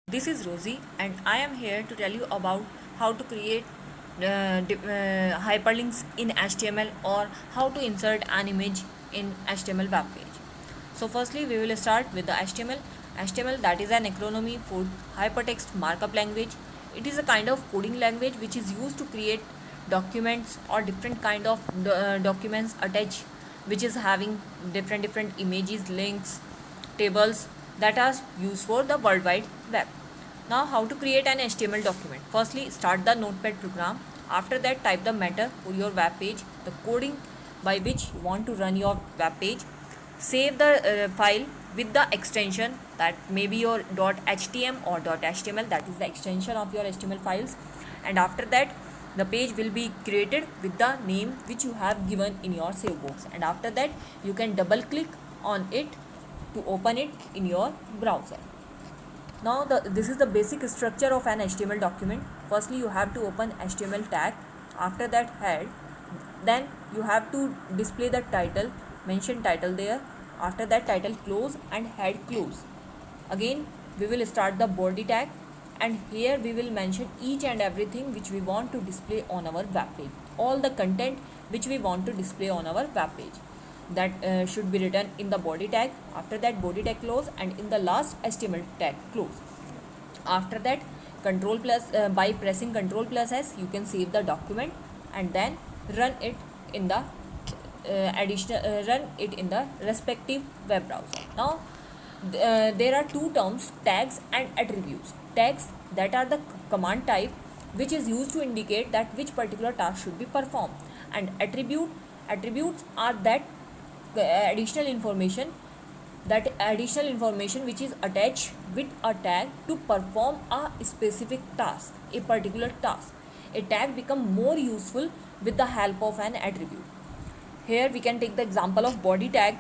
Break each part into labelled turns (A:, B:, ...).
A: This is Rosie, and I am here to tell you about how to create hyperlinks in HTML or how to insert an image in HTML web page. So, firstly, we will start with the HTML. HTML, that is an acronym for Hypertext Markup Language. It is a kind of coding language which is used to create documents or different kind of documents attached, which is having different images, links, tables that are used for the World Wide Web. Now, how to create an HTML document? Firstly, start the Notepad program. After that, type the matter for your web page, the coding by which you want to run your web page. Save the file with the extension that may be your .htm or .html, that is the extension of your HTML files. And after that, the page will be created with the name which you have given in your save box. And after that, you can double click on it to open it in your browser. Now this is the basic structure of an HTML document. Firstly, you have to open HTML tag. After that, head. Then you have to display the title, mention title there. After that, title close and head close. Again, we will start the body tag, and here we will mention each and everything which we want to display on our web page. All the content which we want to display on our web page, that should be written in the body tag. After that, body tag close, and in the last, HTML tag close. After that, by pressing Control plus S, you can save the document and then run it in the respective web browser. Now, there are two terms, tags and attributes. Tags, that are the command type which is used to indicate that which particular task should be performed, and attributes are that additional information which is attached with a tag to perform a specific task, a particular task. A tag becomes more useful with the help of an attribute. Here we can take the example of body tag.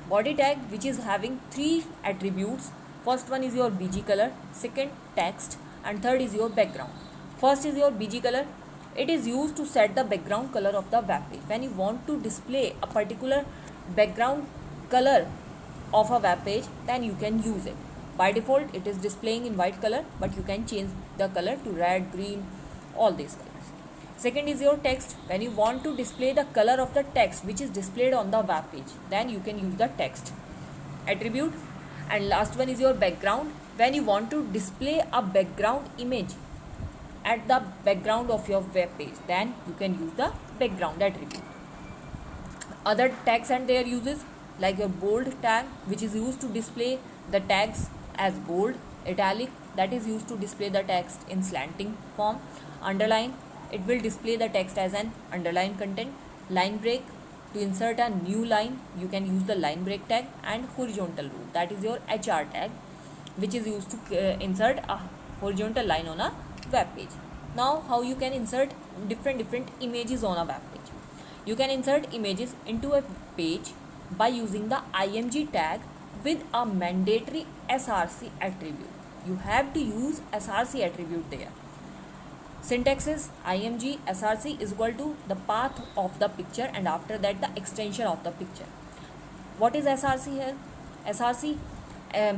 A: Body tag, which is having three attributes. First one is your BG color, second text, and third is your background. First is your BG color. It is used to set the background color of the web page. When you want to display a particular background color of a web page, then you can use it. By default, it is displaying in white color, but you can change the color to red, green, all these colors. Second is your text. When you want to display the color of the text which is displayed on the web page, then you can use the text attribute. And last one is your background. When you want to display a background image at the background of your web page, then you can use the background attribute. Other tags and their uses, like your bold tag, which is used to display the tags as bold. Italic, that is used to display the text in slanting form. Underline, it will display the text as an underlined content. Line break, to insert a new line, you can use the line break tag. And horizontal rule, that is your HR tag, which is used to insert a horizontal line on a web page. Now, how you can insert different images on a web page? You can insert images into a page by using the img tag with a mandatory src attribute. You have to use src attribute there. Syntax is img src is equal to the path of the picture, and after that the extension of the picture. What is src here? Src,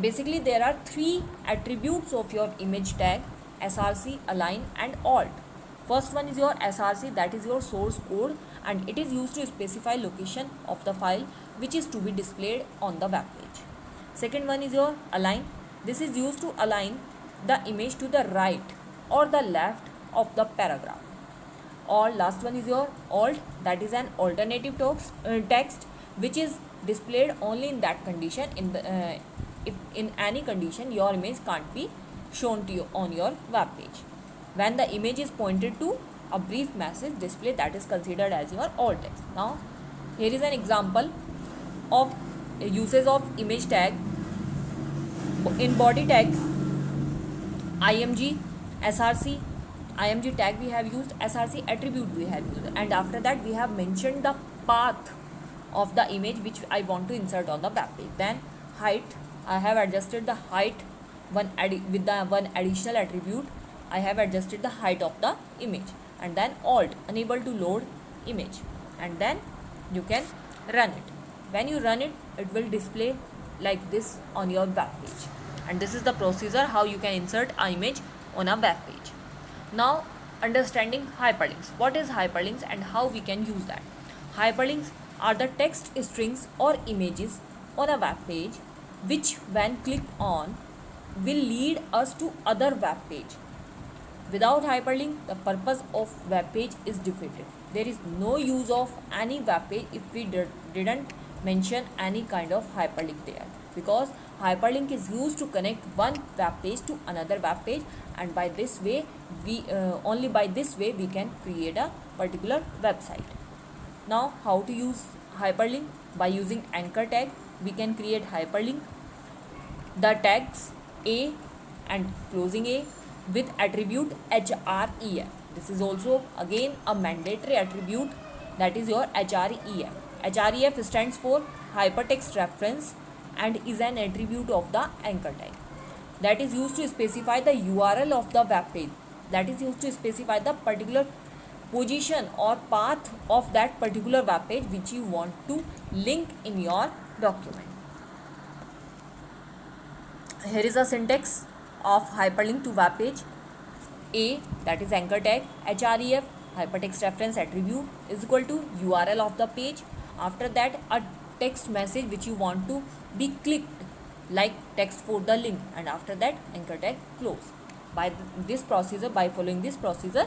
A: basically there are three attributes of your image tag: src, align, and alt. First one is your src, that is your source code, and it is used to specify location of the file which is to be displayed on the web page. Second one is your align. This is used to align the image to the right or the left of the paragraph. Or last one is your alt, that is an alternative text which is displayed only in that condition. If in any condition your image can't be shown to you on your web page. When the image is pointed to a brief message display, that is considered as your alt text. Now, here is an example of uses of image tag. In body tag, img, src, img tag we have used, src attribute we have used, and after that we have mentioned the path of the image which I want to insert on the web page. Then height, I have adjusted the height with the one additional attribute. I have adjusted the height of the image. And then alt, unable to load image, and then you can run it. When you run it, it will display like this on your web page. and this is the procedure how you can insert an image on a web page. Now, understanding hyperlinks. What is hyperlinks and how we can use that? Hyperlinks are the text strings or images on a web page which when clicked on will lead us to other web page. Without hyperlink, the purpose of web page is defeated. There is no use of any web page if we didn't mention any kind of hyperlink there, because hyperlink is used to connect one web page to another web page, and by this way we only by this way we can create a particular website. Now, how to use hyperlink? By using anchor tag we can create hyperlink. The tags a and closing a with attribute href. This is also again a mandatory attribute, that is your href. Href stands for hypertext reference and is an attribute of the anchor tag that is used to specify the URL of the web page, that is used to specify the particular position or path of that particular web page which you want to link in your document. Here is a syntax of hyperlink to web page. A, that is anchor tag, href hypertext reference attribute is equal to URL of the page. After that, a text message which you want to be clicked, like text for the link, and after that anchor tag close. By this procedure, by following this procedure,